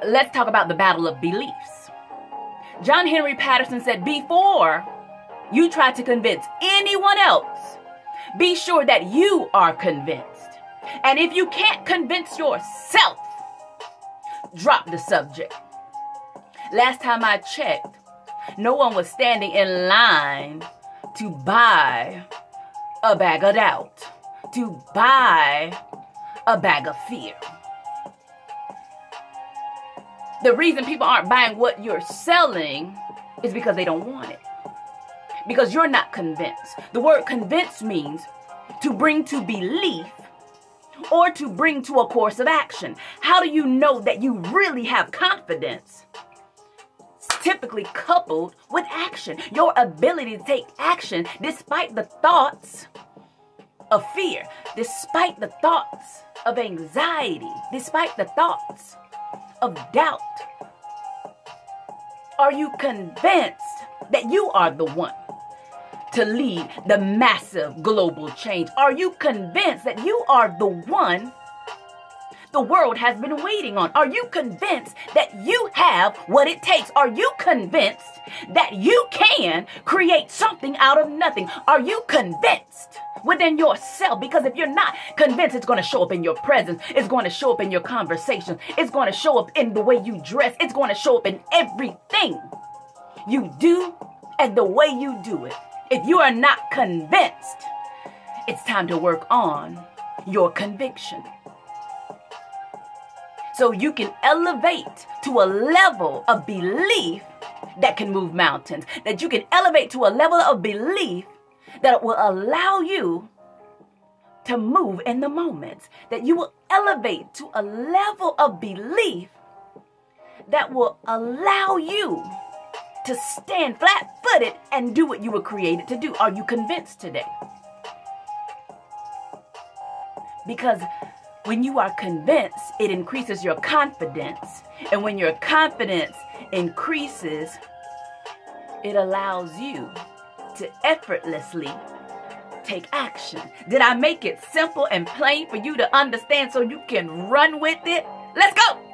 let's talk about the battle of beliefs. John Henry Patterson said, before you try to convince anyone else, be sure that you are convinced. And if you can't convince yourself, drop the subject. Last time I checked, no one was standing in line to buy a bag of doubt, to buy a bag of fear. The reason people aren't buying what you're selling is because they don't want it. Because you're not convinced. The word convince means to bring to belief or to bring to a course of action. How do you know that you really have confidence? It's typically coupled with action. Your ability to take action despite the thoughts of fear, despite the thoughts of anxiety, despite the thoughts of doubt. Are you convinced that you are the one to lead the massive global change? Are you convinced that you are the one the world has been waiting on? Are you convinced that you have what it takes? Are you convinced that you can create something out of nothing? Are you convinced within yourself? Because if you're not convinced, it's going to show up in your presence. It's going to show up in your conversations. It's going to show up in the way you dress. It's going to show up in everything you do and the way you do it. If you are not convinced, it's time to work on your conviction. So you can elevate to a level of belief that can move mountains. That you can elevate to a level of belief that will allow you to move in the moments. That you will elevate to a level of belief that will allow you to stand flat-footed and do what you were created to do. Are you convinced today? Because when you are convinced, it increases your confidence. And when your confidence increases, it allows you to effortlessly take action. Did I make it simple and plain for you to understand so you can run with it? Let's go!